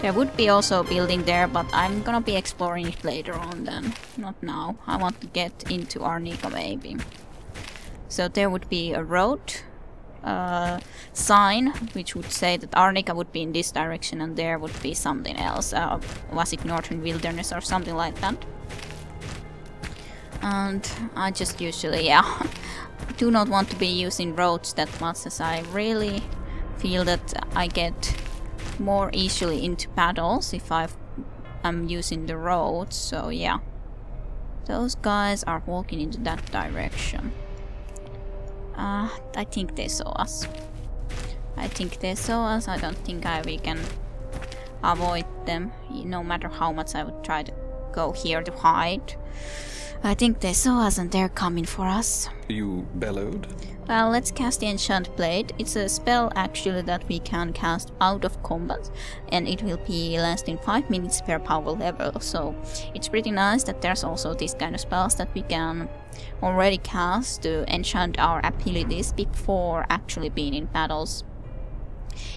There would be also a building there, but I'm gonna be exploring it later on then. Not now. I want to get into Arnika maybe. So there would be a road sign which would say that Arnika would be in this direction and there would be something else. Was it Northern Wilderness or something like that? And I just usually, yeah, do not want to be using roads that much, as I really feel that I get more easily into battles if I'm using the roads. So yeah, those guys are walking into that direction. I think they saw us. I think they saw us. I don't think we can avoid them, no matter how much I would try to go here to hide. I think they saw us and they're coming for us. You bellowed? Well, let's cast the Enchant Blade. It's a spell actually that we can cast out of combat, and it will be lasting 5 minutes per power level. So it's pretty nice that there's also this kind of spells that we can already cast to enchant our abilities before actually being in battles.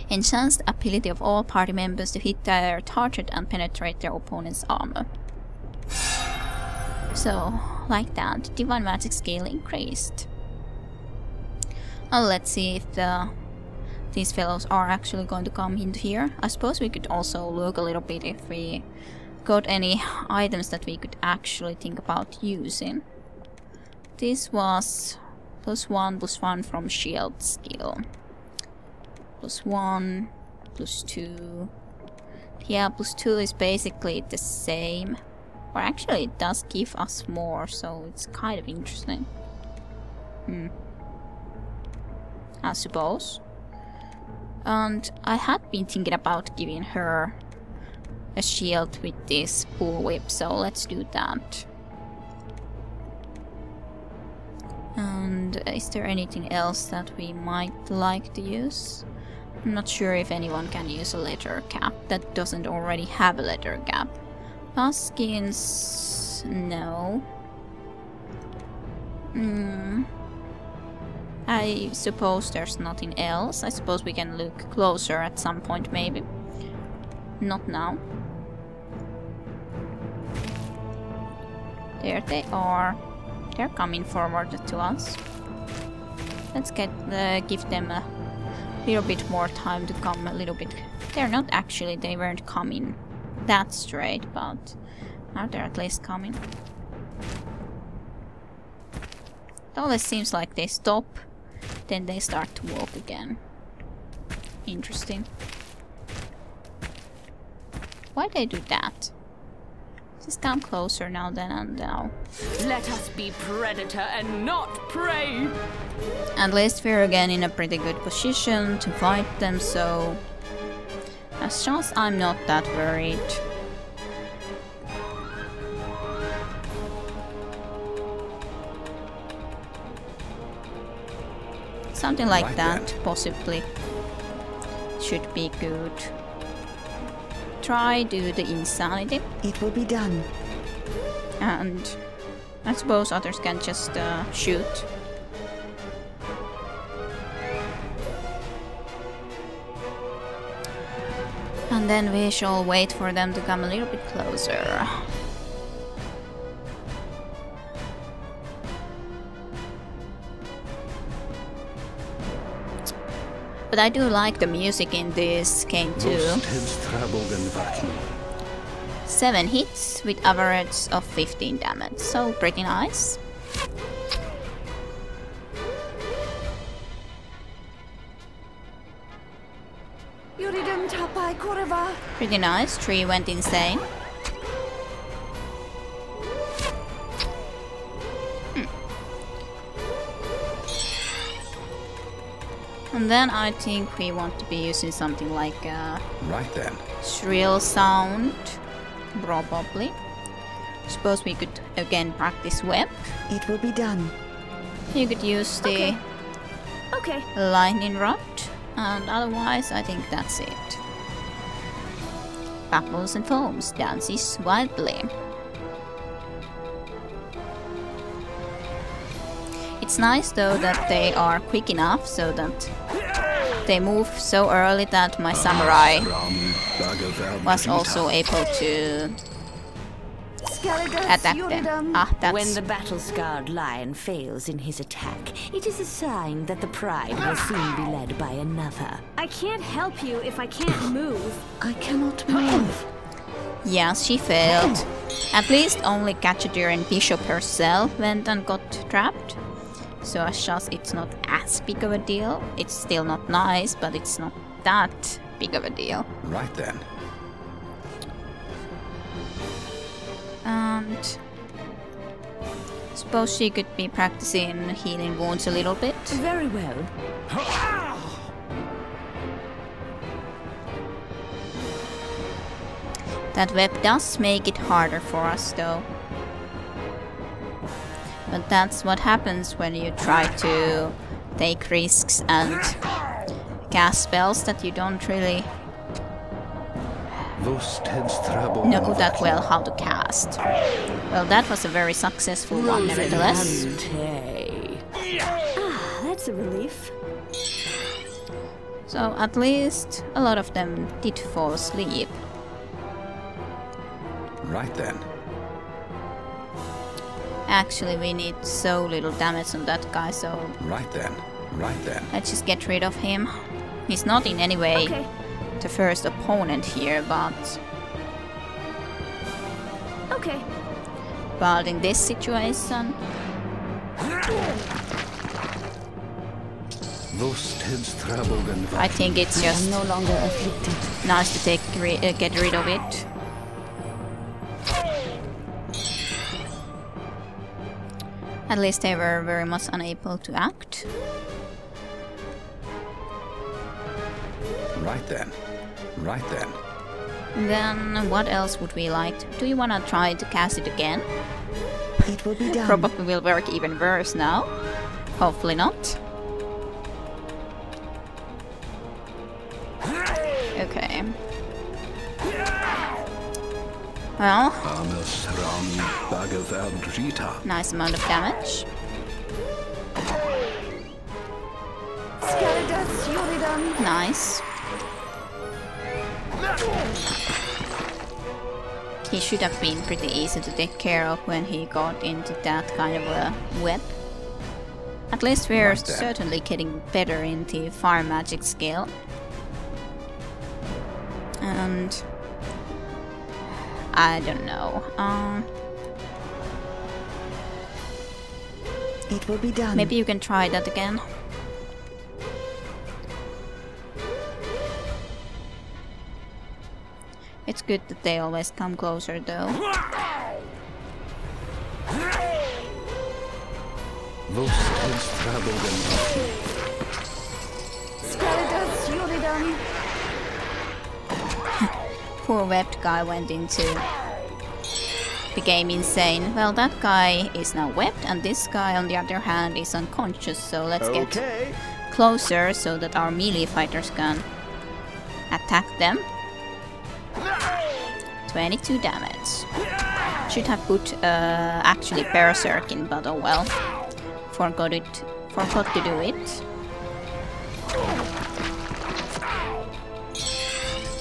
Enchants the ability of all party members to hit their target and penetrate their opponent's armor. So, like that, Divine Magic skill increased. Let's see if these fellows are actually going to come into here. I suppose we could also look a little bit if we got any items that we could actually think about using. This was +1/+1 from shield skill. +1, +2. Yeah, +2 is basically the same. Or actually it does give us more, so it's kind of interesting. I suppose. And I had been thinking about giving her a shield with this bullwhip, so let's do that. And is there anything else that we might like to use? I'm not sure if anyone can use a leather cap that doesn't already have a leather cap. Skins, no. I suppose there's nothing else. I suppose we can look closer at some point maybe. Not now. There they are. They're coming forward to us. Let's give them a little bit more time to come a little bit. They're not actually, they weren't coming that straight, but now they're at least coming. It always seems like they stop, then they start to walk again. Interesting. Why they do that? Just come closer now then and now. Let us be predator and not prey! At least we're again in a pretty good position to fight them, so as chance I'm not that worried. Something like Right that, then. possibly. Should be good. Try do the insanity. It will be done. And I suppose others can just shoot. And then we shall wait for them to come a little bit closer. But I do like the music in this game too. 7 hits with average of 15 damage, so pretty nice. Pretty nice, 3 went insane. And then I think we want to be using something like a Right then. shrill sound, probably. Suppose we could again practice web. It will be done. You could use the Okay. lightning rod, and otherwise I think that's it. Bubbles and foams dances wildly. It's nice though that they are quick enough so that they move so early that my samurai was also able to attack them. Ah, When that's... the battle-scarred lion fails in his attack, it is a sign that the pride will soon be led by another. I can't help you if I can't move. I cannot move. Yes, she failed. At least only Catcher and Bishop herself went and got trapped. So as just it's not as big of a deal. It's still not nice, but it's not that big of a deal. Right then. And suppose she could be practicing healing wounds a little bit. Very well. That web does make it harder for us though. But that's what happens when you try to take risks and cast spells that you don't really know that well how to cast. Well, that was a very successful one nevertheless. Ah, that's a relief. So at least a lot of them did fall asleep. Right then. Actually, we need so little damage on that guy, so Right then. Right then. let's just get rid of him. He's not in any way Okay. the first opponent here, but Okay. in this situation, I think it's just No longer afflicted. nice to get rid of it. At least they were very much unable to act. Right then. Right then. Then what else would we like? Do you wanna try to cast it again? It will be done. Probably will work even worse now. Hopefully not. Okay. Well, nice amount of damage. Nice. He should have been pretty easy to take care of when he got into that kind of a web. At least we're Right there. certainly getting better in the fire magic skill. And I don't know. It will be done. Maybe you can try that again. It's good that they always come closer though. Poor webbed guy went into the game insane. Well, that guy is now webbed, and this guy on the other hand is unconscious, so let's get closer so that our melee fighters can attack them. 22 damage. Should have put actually Berserk in, but oh well. Forgot to do it.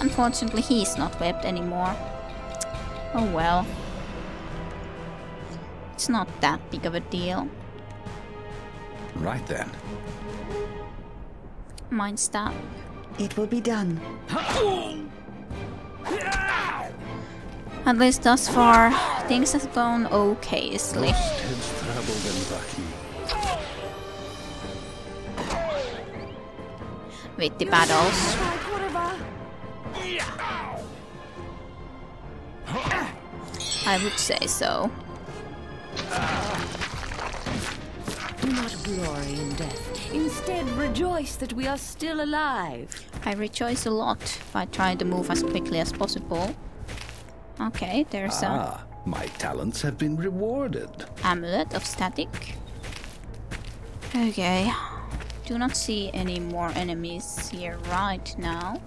Unfortunately, he's not webbed anymore. Oh well. It's not that big of a deal. Right then. Mind stab. It will be done. At least thus far, things have gone okayly. With the battles. I would say so. Do not glory in death. Instead, rejoice that we are still alive. I rejoice a lot by trying to move as quickly as possible. Okay, there's a My talents have been rewarded. amulet of static. Okay. Do not see any more enemies here right now.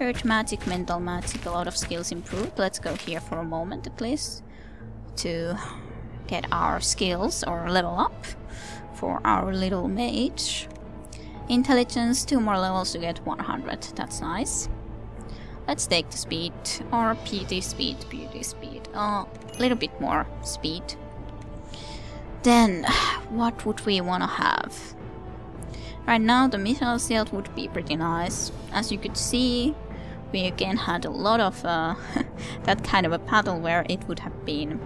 Earth magic, mental magic, a lot of skills improved. Let's go here for a moment at least to get our skills or level up for our little mage. Intelligence, 2 more levels to get 100. That's nice. Let's take the speed, or beauty speed, a little bit more speed. Then, what would we wanna have? Right now the missile shield would be pretty nice. As you could see, we again had a lot of that kind of a battle where it would have been,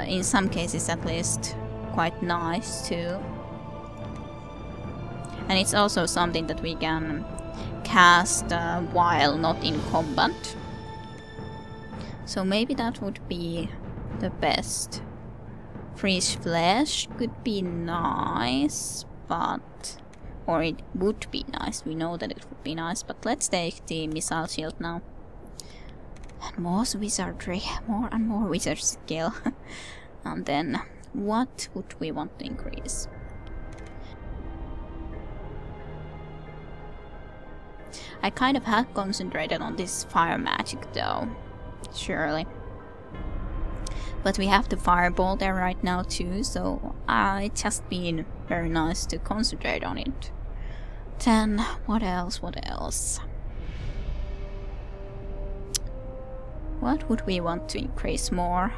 in some cases at least, quite nice too. And it's also something that we can cast while not in combat. So maybe that would be the best. Freeze flesh could be nice, but... or it would be nice, we know that it would be nice, but let's take the missile shield now. And more wizardry, more and more wizard skill. And then, what would we want to increase? I kind of had concentrated on this fire magic though, surely. But we have the fireball there right now too, so it's just been very nice to concentrate on it. Then, what else, what else? What would we want to increase more?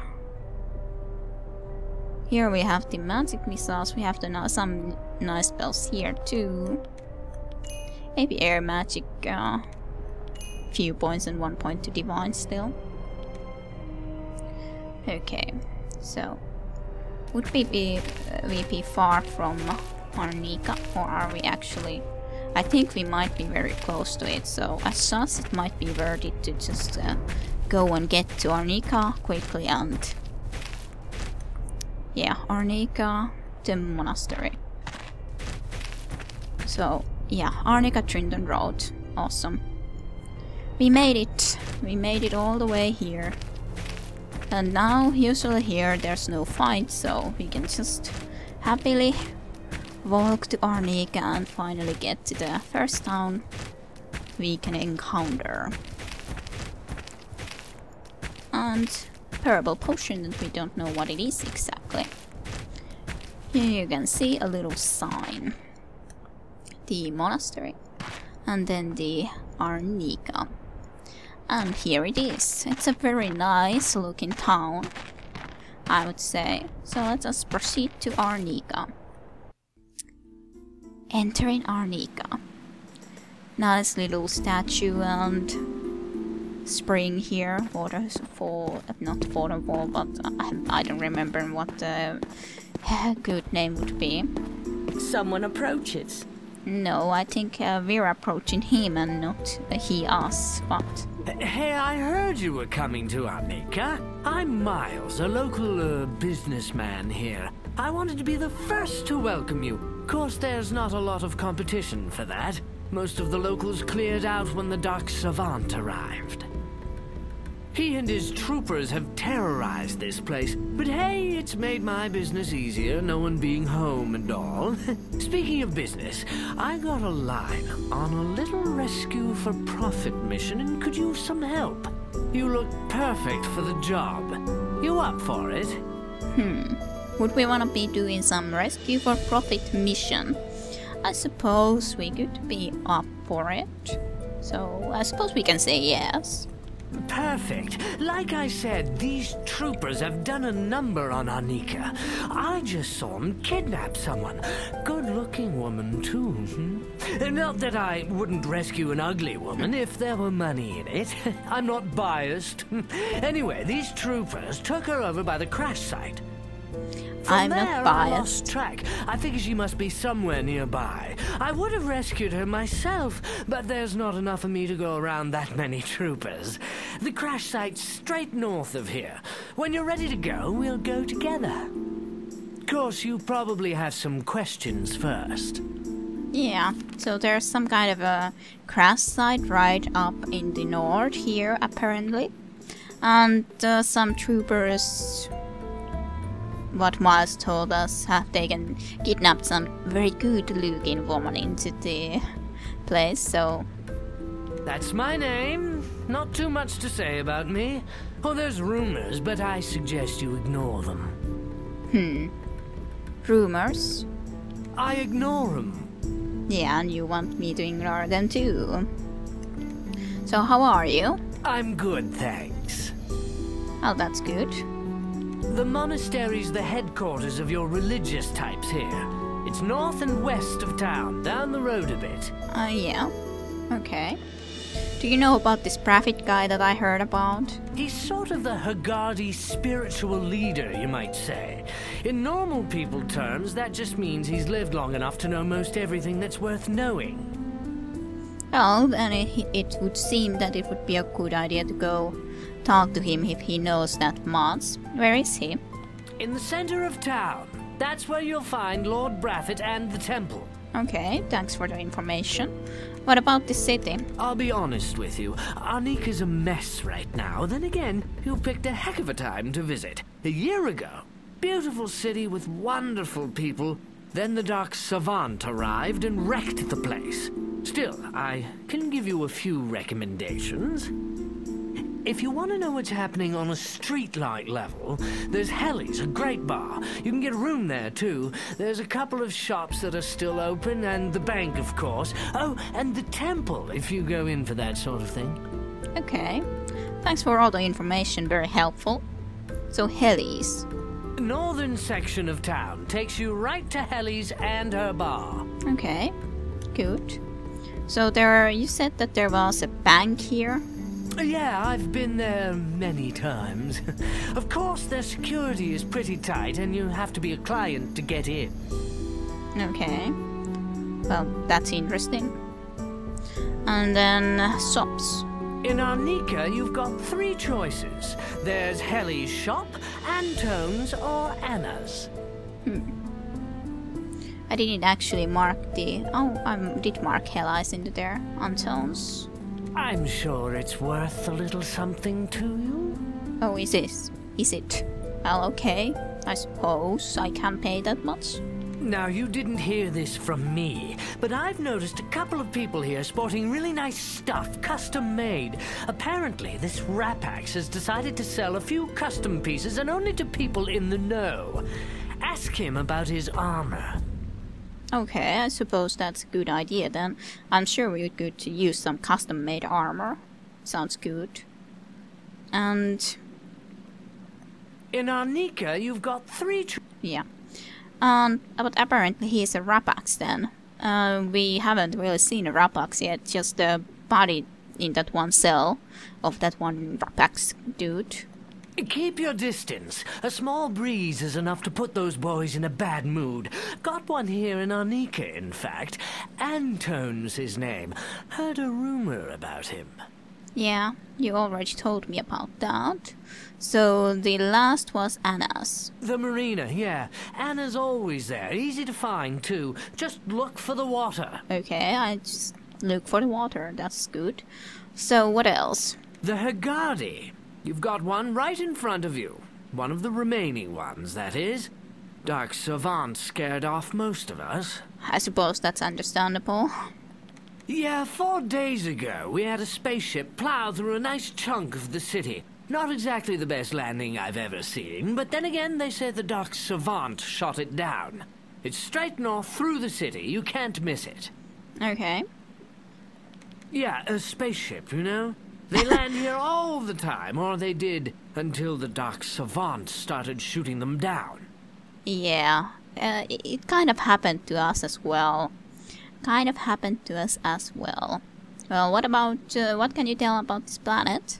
Here we have the magic missiles, we have some nice spells here too. Maybe air magic, few points and 1 point to divine still. Okay, so would we be far from Arnika, or are we actually? I think we might be very close to it, so as such it might be worth it to just go and get to Arnika quickly and... yeah, Arnika, the monastery. So, yeah, Arnika Trinton Road, awesome. We made it all the way here. And now, usually here there's no fight, so we can just happily walk to Arnika and finally get to the first town we can encounter. And purple potion that we don't know what it is exactly. Here you can see a little sign. The monastery. And then the Arnika. And here it is. It's a very nice looking town, I would say. So let us proceed to Arnika. Entering Arnika. Nice little statue and spring here. Waterfall, not waterfall, but I don't remember what the good name would be. Someone approaches. No, I think we're approaching him and not he us, but... Hey, I heard you were coming to Arnika. I'm Miles, a local businessman here. I wanted to be the first to welcome you. Of course, there's not a lot of competition for that. Most of the locals cleared out when the Dark Savant arrived. He and his troopers have terrorized this place, but hey, it's made my business easier, no one being home and all. Speaking of business, I got a line on a little rescue for profit mission and could use some help. You look perfect for the job. You up for it? Would we want to be doing some rescue for profit mission? I suppose we could be up for it. So I suppose we can say yes. Perfect. Like I said, these troopers have done a number on Arnika. I just saw them kidnap someone. Good-looking woman, too. Not that I wouldn't rescue an ugly woman if there were money in it. I'm not biased. Anyway, these troopers took her over by the crash site. I'm From not there, biased. I lost track. I figure she must be somewhere nearby. I would have rescued her myself, but there's not enough of me to go around that many troopers. The crash site's straight north of here. When you're ready to go, we'll go together. Of course, you probably have some questions first. Yeah, so there's some kind of a crash site right up in the north here, apparently. And some troopers... what Miles told us, have taken kidnapped some very good looking woman into the place, so... That's my name. Not too much to say about me. Oh, there's rumors, but I suggest you ignore them. Rumors? I ignore them. Yeah, and you want me to ignore them too. So So how are you? I'm good, thanks. Oh, that's good. The monastery's the headquarters of your religious types here. It's north and west of town, down the road a bit. Yeah. Okay. Do you know about this prophet guy that I heard about? He's sort of the Haggardi spiritual leader, you might say. In normal people terms, that just means he's lived long enough to know most everything that's worth knowing. Well, then it would seem that it would be a good idea to go talk to him if he knows that much. Where is he? In the center of town. That's where you'll find Lord Braffett and the temple. Okay, thanks for the information. What about the city? I'll be honest with you, Arnika's a mess right now. Then again, you picked a heck of a time to visit. A year ago. Beautiful city with wonderful people. Then the Dark Savant arrived and wrecked the place. Still, I can give you a few recommendations. If you want to know what's happening on a street-like level, there's Helly's, a great bar. You can get a room there, too. There's a couple of shops that are still open, and the bank, of course. Oh, and the temple, if you go in for that sort of thing. Okay. Thanks for all the information, very helpful. So Helly's. The northern section of town takes you right to Helly's and her bar. Okay, good. So you said that there was a bank here? Yeah, I've been there many times. Of course, their security is pretty tight, and you have to be a client to get in. Okay. Well, that's interesting. And then shops. In Arnika, you've got 3 choices. There's Helly's shop, Antone's, or Anna's. I didn't actually mark the... Oh, I did mark Helly's into there. Antone's. I'm sure it's worth a little something to you. Oh, is it? Well, okay. I suppose I can pay that much. Now, you didn't hear this from me, but I've noticed a couple of people here sporting really nice stuff, custom-made. Apparently, this Rapax has decided to sell a few custom pieces and only to people in the know. Ask him about his armor. Okay, I suppose that's a good idea then. I'm sure we would good to use some custom-made armor. Sounds good. And... In Arnika, you've got 3 yeah. But apparently he's a Rapax then. We haven't really seen a Rapax yet, just the body in that one cell of that one Rapax dude. Keep your distance. A small breeze is enough to put those boys in a bad mood. Got one here in Arnika, in fact. Antone's his name. Heard a rumor about him. Yeah, you already told me about that. So the last was Anna's. The marina, yeah. Anna's always there. Easy to find, too. Just look for the water. Okay, I just look for the water. That's good. So what else? The Haggardi. You've got one right in front of you. One of the remaining ones, that is. Dark Savant scared off most of us. I suppose that's understandable. Yeah, 4 days ago, we had a spaceship plow through a nice chunk of the city. Not exactly the best landing I've ever seen, but then again, they say the Dark Savant shot it down. It's straight north through the city. You can't miss it. Okay. Yeah, a spaceship, you know? They land here all the time, or they did, until the Dark Savant started shooting them down. Yeah, it kind of happened to us as well. Well, what about, what can you tell about this planet?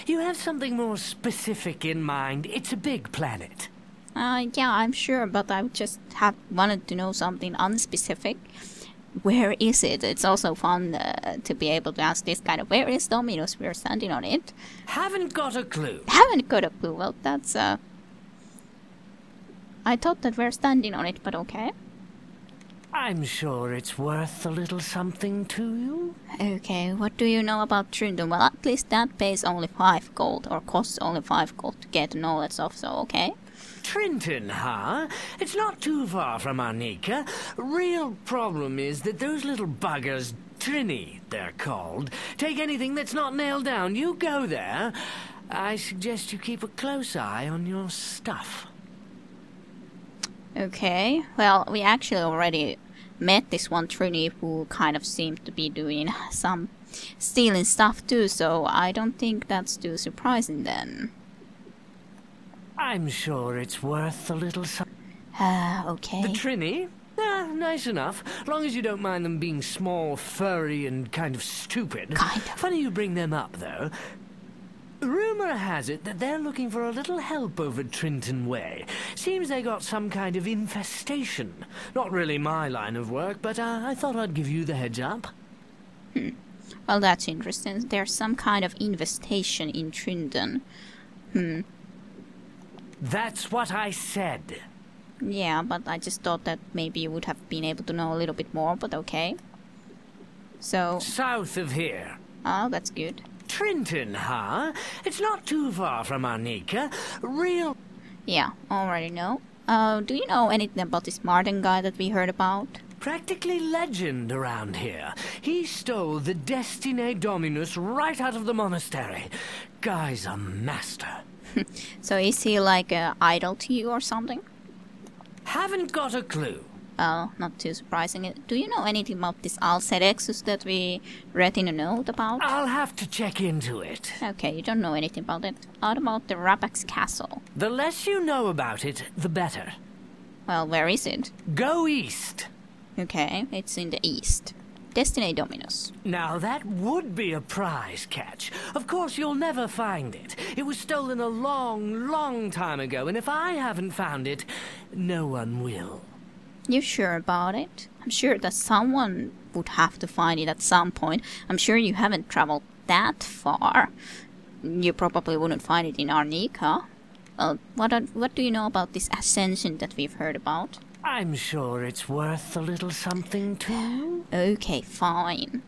You have something more specific in mind. It's a big planet. Yeah, I'm sure, but I just wanted to know something unspecific. Where is it? It's also fun to be able to ask this kind of, where is Dominus? We're standing on it. Haven't got a clue. Haven't got a clue. Well, that's, I thought that we're standing on it, but okay. I'm sure it's worth a little something to you. Okay, what do you know about Trindon? Well, at least that pays only 5 gold, or costs only 5 gold to get knowledge of, so okay. Trenton, huh? It's not too far from Arnika. Real problem is that those little buggers, Trini, they're called, take anything that's not nailed down. You go there. I suggest you keep a close eye on your stuff. Okay, well, we actually already met this one Trini who kind of seemed to be doing some stealing stuff too, so I don't think that's too surprising then. I'm sure it's worth a little something. Okay. The Trini? Nice enough. Long as you don't mind them being small, furry, and kind of stupid. Kind of. Funny you bring them up, though. Rumor has it that they're looking for a little help over Trinton Way. Seems they got some kind of infestation. Not really my line of work, but I thought I'd give you the heads up. Well, that's interesting. There's some kind of infestation in Trinton. That's what I said. Yeah, but I just thought that maybe you would have been able to know a little bit more, but okay. So... South of here. Oh, that's good. Trinton, huh? It's not too far from Arnika. Real... Yeah, already know. Do you know anything about this Martin guy that we heard about? Practically legend around here. He stole the Destine Dominus right out of the monastery. Guy's a master. So is he like an idol to you or something? Haven't got a clue. Oh, not too surprising. Do you know anything about this Alcedexus that we read in a note about? I'll have to check into it. Okay, you don't know anything about it. What about the Rapax Castle? The less you know about it, the better. Well, where is it? Go east. Okay, it's in the east. Destiny Dominus. Now that would be a prize catch. Of course, you'll never find it. It was stolen a long, long time ago, and if I haven't found it, no one will. You sure about it? I'm sure that someone would have to find it at some point. I'm sure you haven't traveled that far. You probably wouldn't find it in Arnika. What do you know about this ascension that we've heard about? I'm sure it's worth a little something too. Okay, fine.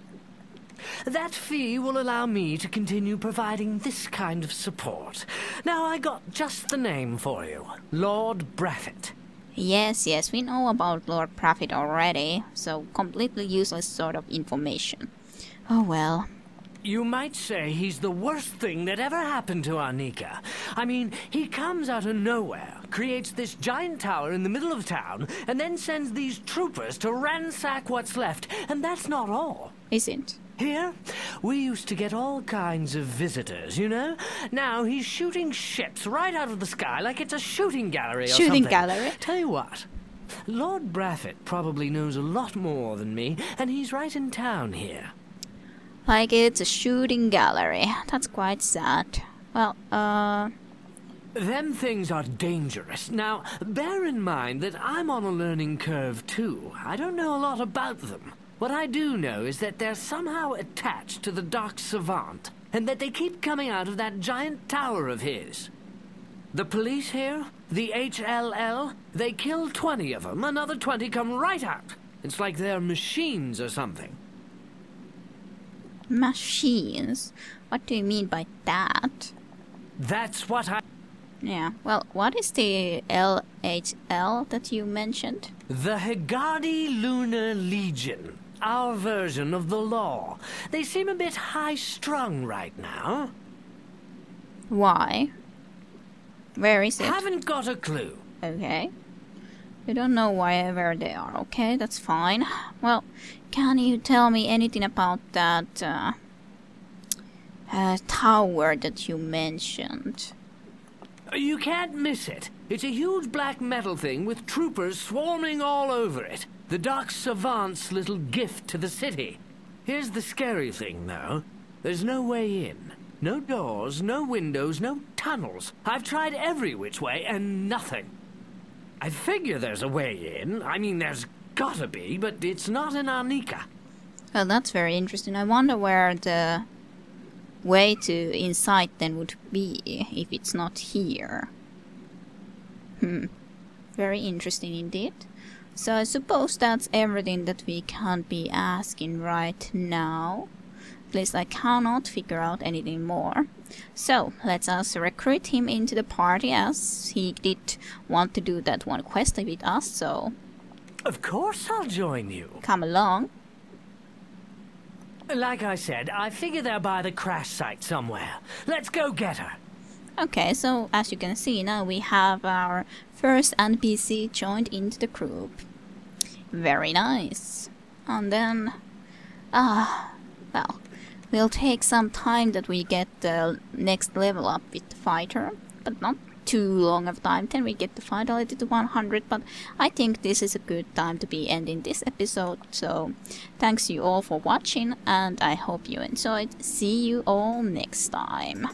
That fee will allow me to continue providing this kind of support. Now I got just the name for you. Lord Braffett. Yes, we know about Lord Braffett already, so completely useless sort of information. Oh well. You might say he's the worst thing that ever happened to Arnika. I mean, he comes out of nowhere, creates this giant tower in the middle of town, and then sends these troopers to ransack what's left, and that's not all. Isn't? Here, we used to get all kinds of visitors, you know? Now he's shooting ships right out of the sky like it's a shooting gallery or something. Shooting gallery? Tell you what, Lord Braffett probably knows a lot more than me, and he's right in town here. Like it's a shooting gallery. That's quite sad. Well, Them things are dangerous. Now, bear in mind that I'm on a learning curve too. I don't know a lot about them. What I do know is that they're somehow attached to the Dark Savant, and that they keep coming out of that giant tower of his. The police here, the HLL, they kill 20 of them, another 20 come right out. It's like they're machines or something. Machines? What do you mean by that? That's what I... Yeah, well, what is the LHL that you mentioned? The Hegadi Lunar Legion. Our version of the law. They seem a bit high-strung right now. Why? Where is it? Haven't got a clue. Okay. You don't know where they are, okay? That's fine. Well, can you tell me anything about that tower that you mentioned? You can't miss it. It's a huge black metal thing with troopers swarming all over it. The Dark Savant's little gift to the city. Here's the scary thing, though. There's no way in. No doors, no windows, no tunnels. I've tried every which way and nothing. I figure there's a way in. I mean, there's gotta be, but it's not in Arnika. Well, that's very interesting. I wonder where the way to inside then would be if it's not here. Very interesting indeed. So I suppose that's everything that we can't be asking right now. At least I cannot figure out anything more. So let's also recruit him into the party, as he did want to do that one quest with us, so Of course I'll join you. come along. Like I said, I figure they're by the crash site somewhere. Let's go get her. Okay, so as you can see now we have our first NPC joined into the group. Very nice. And then, well, will take some time that we get the next level up with the fighter, but not too long of time. Then we get the fidelity to 100, but I think this is a good time to be ending this episode. So thanks you all for watching, and I hope you enjoyed. See you all next time.